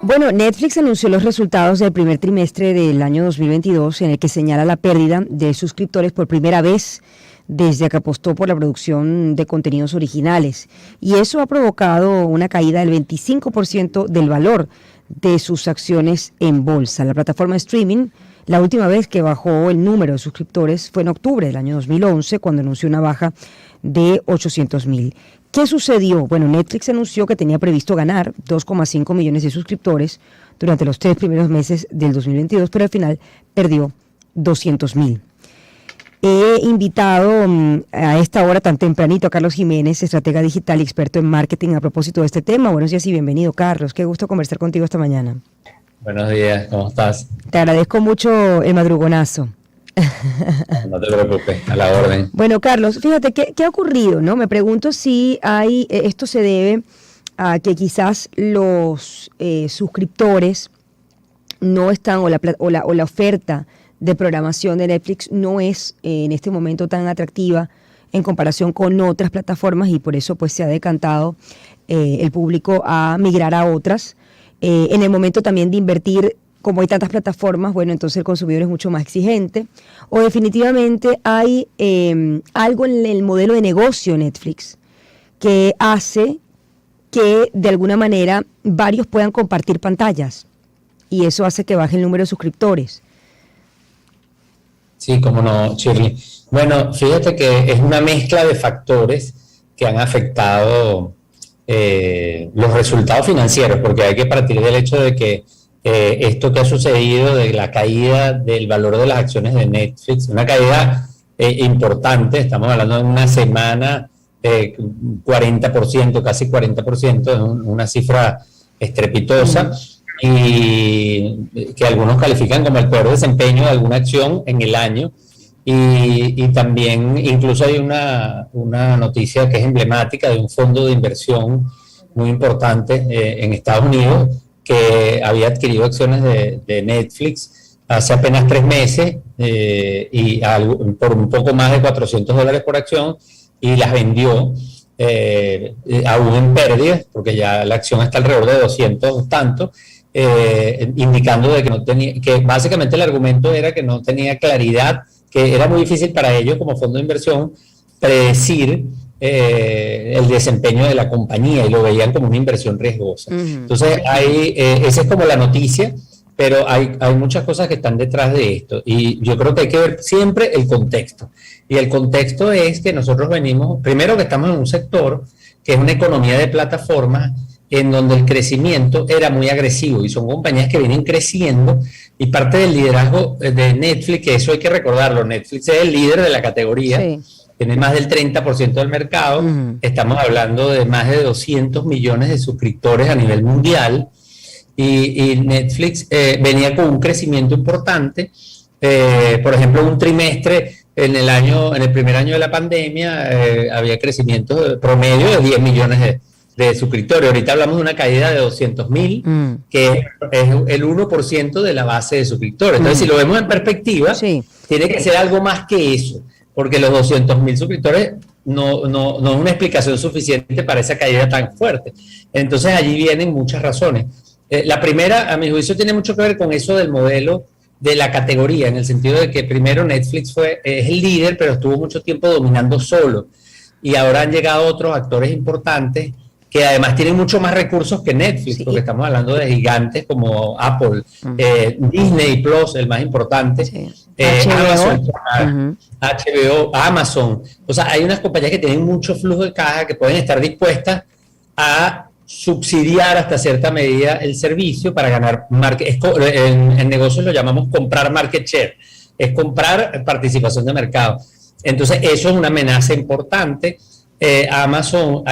Bueno, Netflix anunció los resultados del primer trimestre del año 2022 en el que señala la pérdida de suscriptores por primera vez desde que apostó por la producción de contenidos originales. Y eso ha provocado una caída del 25% del valor de sus acciones en bolsa. La plataforma de streaming, la última vez que bajó el número de suscriptores fue en octubre del año 2011, cuando anunció una baja de 800,000. ¿Qué sucedió? Bueno, Netflix anunció que tenía previsto ganar 2,5 millones de suscriptores durante los 3 primeros meses del 2022, pero al final perdió 200,000. He invitado a esta hora tan tempranito a Carlos Jiménez, estratega digital y experto en marketing, a propósito de este tema. Buenos días y bienvenido, Carlos. Qué gusto conversar contigo esta mañana. Buenos días, ¿cómo estás? Te agradezco mucho el madrugonazo. No te preocupes, a la orden. Bueno, Carlos, fíjate, ¿qué ha ocurrido, no? Me pregunto si esto se debe a que quizás los suscriptores no están, o la oferta de programación de Netflix no es en este momento tan atractiva en comparación con otras plataformas, y por eso pues se ha decantado el público a migrar a otras. En el momento también de invertir, como hay tantas plataformas, bueno, entonces el consumidor es mucho más exigente. O definitivamente hay algo en el modelo de negocio Netflix que hace que de alguna manera varios puedan compartir pantallas, y eso hace que baje el número de suscriptores. Sí, cómo no, Shirley. Bueno, fíjate que es una mezcla de factores que han afectado los resultados financieros, porque hay que partir del hecho de que esto que ha sucedido de la caída del valor de las acciones de Netflix, una caída importante, estamos hablando de una semana, 40%, casi 40%, una cifra estrepitosa, y que algunos califican como el peor desempeño de alguna acción en el año. Y también incluso hay una noticia que es emblemática de un fondo de inversión muy importante en Estados Unidos, que había adquirido acciones de Netflix hace apenas 3 meses por un poco más de $400 por acción, y las vendió aún en pérdidas, porque ya la acción está alrededor de 200 tanto, indicando de que no tenía, que básicamente el argumento era que no tenía claridad, que era muy difícil para ellos como fondo de inversión predecir el desempeño de la compañía, y lo veían como una inversión riesgosa. Entonces, esa es como la noticia, pero hay muchas cosas que están detrás de esto, y yo creo que hay que ver siempre el contexto. Y el contexto es que nosotros venimos, primero que estamos en un sector que es una economía de plataformas, en donde el crecimiento era muy agresivo, y son compañías que vienen creciendo, y parte del liderazgo de Netflix, que eso hay que recordarlo, Netflix es el líder de la categoría, sí. Tiene más del 30% del mercado, estamos hablando de más de 200 millones de suscriptores a nivel mundial, y Netflix venía con un crecimiento importante. Por ejemplo, un trimestre en el primer año de la pandemia había crecimiento promedio de 10 millones de suscriptores. Ahorita hablamos de una caída de 200,000, que es el 1% de la base de suscriptores. Entonces, si lo vemos en perspectiva, sí, tiene que ser algo más que eso, porque los 200,000 suscriptores no es una explicación suficiente para esa caída tan fuerte. Entonces, allí vienen muchas razones. La primera, a mi juicio, tiene mucho que ver con eso del modelo de la categoría, en el sentido de que primero Netflix es el líder, pero estuvo mucho tiempo dominando solo, y ahora han llegado otros actores importantes que además tienen mucho más recursos que Netflix, sí, porque estamos hablando de gigantes como Apple, Disney Plus, el más importante, sí, HBO, Amazon. O sea, hay unas compañías que tienen mucho flujo de caja, que pueden estar dispuestas a subsidiar hasta cierta medida el servicio para ganar en negocios lo llamamos comprar market share, es comprar participación de mercado. Entonces, eso es una amenaza importante. Amazon,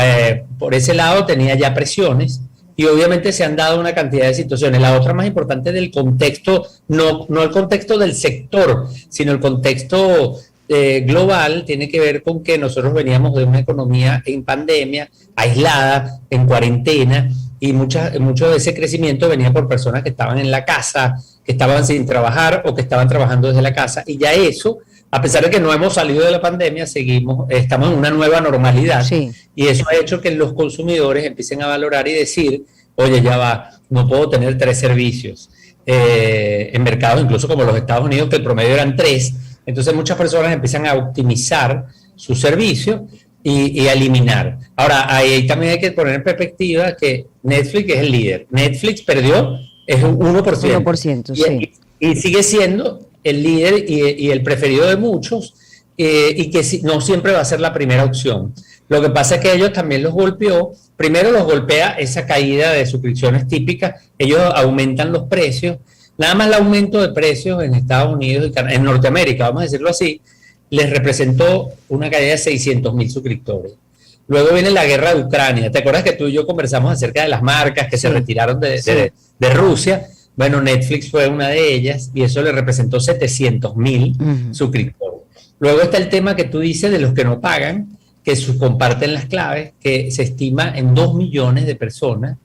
por ese lado, tenía ya presiones, y obviamente se han dado una cantidad de situaciones. La otra más importante del contexto, no el contexto del sector, sino el contexto global, tiene que ver con que nosotros veníamos de una economía en pandemia, aislada, en cuarentena, y mucho de ese crecimiento venía por personas que estaban en la casa, que estaban sin trabajar o que estaban trabajando desde la casa, y ya eso, a pesar de que no hemos salido de la pandemia, estamos en una nueva normalidad, sí, y eso ha hecho que los consumidores empiecen a valorar y decir, oye, ya va, no puedo tener 3 servicios. En mercados incluso como los Estados Unidos, que el promedio eran 3, entonces muchas personas empiezan a optimizar su servicio y a eliminar. Ahora, ahí también hay que poner en perspectiva que Netflix es el líder. Netflix perdió, es un 1%. 1%, sí. Y sigue siendo el líder y el preferido de muchos, y que no siempre va a ser la primera opción. Lo que pasa es que ellos también los golpeó. Primero los golpea esa caída de suscripciones típicas. Ellos aumentan los precios. Nada más el aumento de precios en Estados Unidos, en Norteamérica, vamos a decirlo así, les representó una caída de 600,000 suscriptores. Luego viene la guerra de Ucrania. ¿Te acuerdas que tú y yo conversamos acerca de las marcas que se retiraron de Rusia? Bueno, Netflix fue una de ellas y eso le representó 700,000 suscriptores. Luego está el tema que tú dices de los que no pagan, que comparten las claves, que se estima en 2 millones de personas,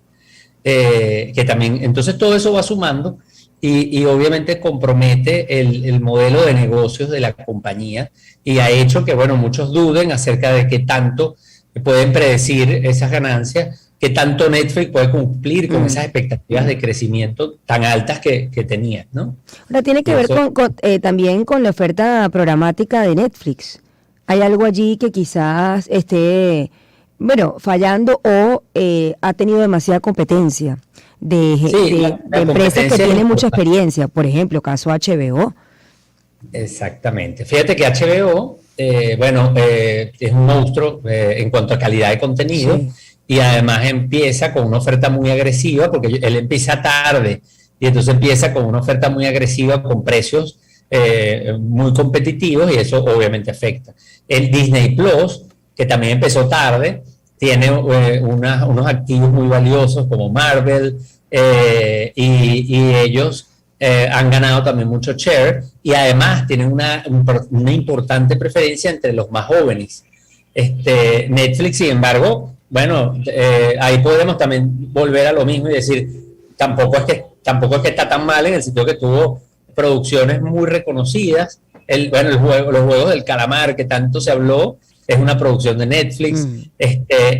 que también, entonces todo eso va sumando y obviamente compromete el modelo de negocios de la compañía y ha hecho que, bueno, muchos duden acerca de qué tanto pueden predecir esas ganancias, qué tanto Netflix puede cumplir con esas expectativas de crecimiento tan altas que tenía, ¿no? Ahora, tiene que ver también con la oferta programática de Netflix. ¿Hay algo allí que quizás esté, fallando o ha tenido demasiada competencia de empresas que tienen mucha experiencia? Por ejemplo, caso HBO. Exactamente. Fíjate que HBO, es un monstruo en cuanto a calidad de contenido. Sí. Y además empieza con una oferta muy agresiva, porque él empieza tarde, y entonces empieza con una oferta muy agresiva con precios muy competitivos, y eso obviamente afecta. El Disney Plus, que también empezó tarde, tiene unos activos muy valiosos como Marvel, y ellos han ganado también mucho share, y además tienen una importante preferencia entre los más jóvenes. Netflix, sin embargo, ahí podemos también volver a lo mismo y decir, tampoco es que está tan mal, en el sentido que tuvo producciones muy reconocidas. Los juegos del calamar que tanto se habló es una producción de Netflix.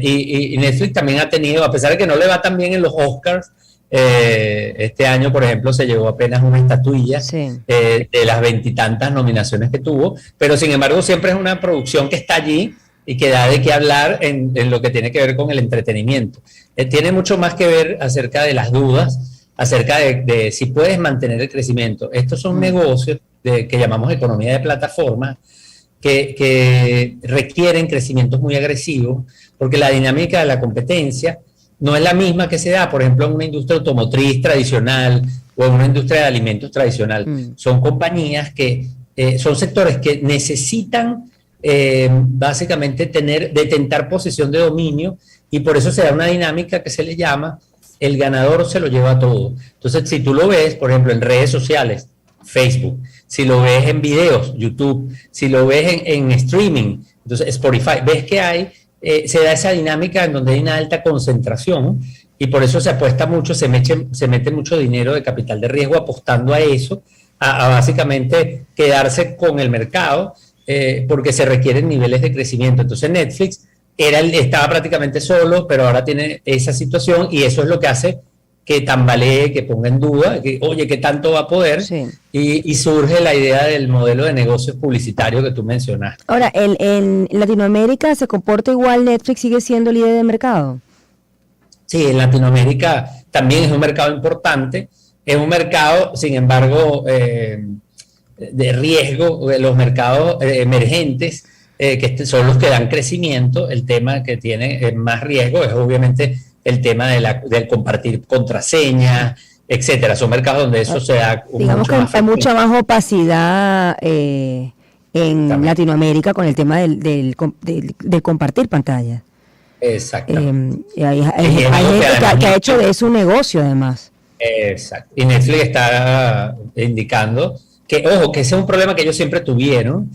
Y Netflix también ha tenido, a pesar de que no le va tan bien en los Oscars, este año, por ejemplo, se llevó apenas una estatuilla de las 20 y tantas nominaciones que tuvo, pero sin embargo siempre es una producción que está allí y que da de qué hablar en lo que tiene que ver con el entretenimiento. Tiene mucho más que ver acerca de las dudas, acerca de si puedes mantener el crecimiento. Estos son negocios que llamamos economía de plataforma, que requieren crecimientos muy agresivos, porque la dinámica de la competencia no es la misma que se da, por ejemplo, en una industria automotriz tradicional o en una industria de alimentos tradicional. Son compañías que son sectores que necesitan básicamente detentar posesión de dominio, y por eso se da una dinámica que se le llama el ganador se lo lleva todo. Entonces, si tú lo ves, por ejemplo, en redes sociales, Facebook, si lo ves en videos, YouTube, si lo ves en streaming, entonces Spotify, ves que se da esa dinámica en donde hay una alta concentración, y por eso se apuesta mucho, se mete mucho dinero de capital de riesgo apostando a eso, a básicamente quedarse con el mercado, porque se requieren niveles de crecimiento. Entonces Netflix estaba prácticamente solo, pero ahora tiene esa situación, y eso es lo que hace que tambalee, que ponga en duda, que oye, ¿qué tanto va a poder? Sí. Y surge la idea del modelo de negocios publicitario que tú mencionaste. Ahora, ¿en Latinoamérica se comporta igual? ¿Netflix sigue siendo líder de mercado? Sí, en Latinoamérica también es un mercado importante, es un mercado, sin embargo, de riesgo. Los mercados emergentes, que son los que dan crecimiento, el tema que tiene más riesgo es obviamente el tema del compartir contraseñas, etcétera. Son mercados donde eso se da. Digamos que hay mucha más opacidad en Latinoamérica con el tema del compartir pantalla. Exacto. Hay gente que ha hecho de eso un negocio, además. Exacto. Y Netflix está indicando que, ojo, que ese es un problema que ellos siempre tuvieron,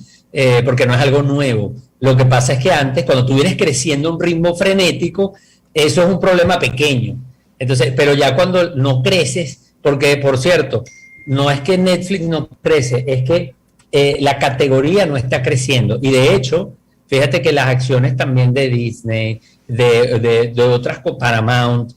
porque no es algo nuevo. Lo que pasa es que antes, cuando tú vienes creciendo a un ritmo frenético, eso es un problema pequeño. Entonces, pero ya cuando no creces, porque por cierto, no es que Netflix no crece, es que la categoría no está creciendo. Y de hecho, Fíjate que las acciones también de Disney, de otras, Paramount,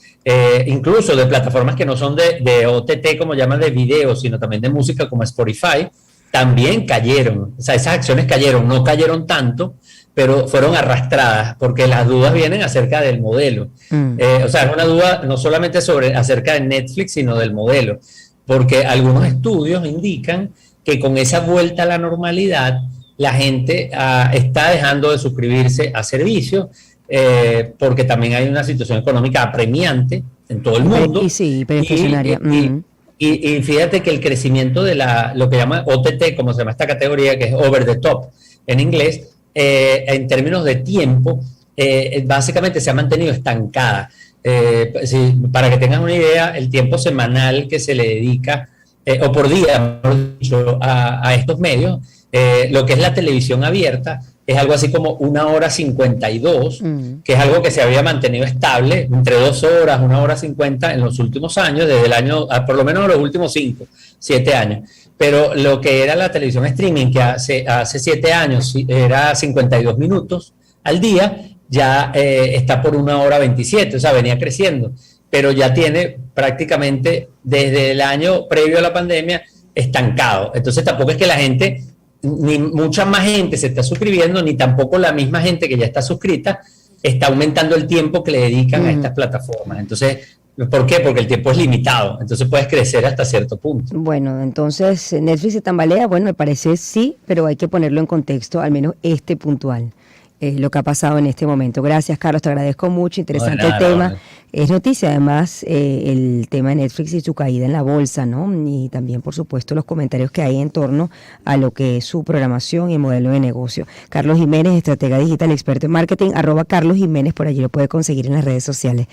incluso de plataformas que no son de OTT, como llaman, de video, sino también de música como Spotify, también cayeron. O sea, esas acciones cayeron, no cayeron tanto, pero fueron arrastradas, porque las dudas vienen acerca del modelo. O sea, es una duda no solamente acerca de Netflix, sino del modelo, porque algunos estudios indican que con esa vuelta a la normalidad, la gente está dejando de suscribirse a servicios, porque también hay una situación económica apremiante en todo el mundo. Y sí, hiperinflacionaria. Y fíjate que el crecimiento de lo que llama OTT, como se llama esta categoría, que es over the top en inglés, en términos de tiempo, básicamente se ha mantenido estancada. Para que tengas una idea, el tiempo semanal que se le dedica, o por día, mejor dicho, a estos medios, lo que es la televisión abierta, es algo así como 1 hora 52, que es algo que se había mantenido estable entre 2 horas, 1 hora 50 en los últimos años, desde el año, por lo menos los últimos 5, 7 años. Pero lo que era la televisión streaming, que hace 7 años era 52 minutos al día, ya está por 1 hora 27, o sea, venía creciendo, pero ya tiene prácticamente desde el año previo a la pandemia estancado. Entonces tampoco es que la gente, ni mucha más gente se está suscribiendo, ni tampoco la misma gente que ya está suscrita está aumentando el tiempo que le dedican a estas plataformas. Entonces, ¿por qué? Porque el tiempo es limitado, entonces puedes crecer hasta cierto punto. Bueno, entonces Netflix se tambalea, bueno, me parece sí, pero hay que ponerlo en contexto, al menos puntual. Lo que ha pasado en este momento. Gracias, Carlos, te agradezco mucho, interesante el tema. Vale. Es noticia, además, el tema de Netflix y su caída en la bolsa, ¿no? Y también, por supuesto, los comentarios que hay en torno a lo que es su programación y el modelo de negocio. Carlos Jiménez, estratega digital, experto en marketing, @Carlos Jiménez, por allí lo puede conseguir en las redes sociales.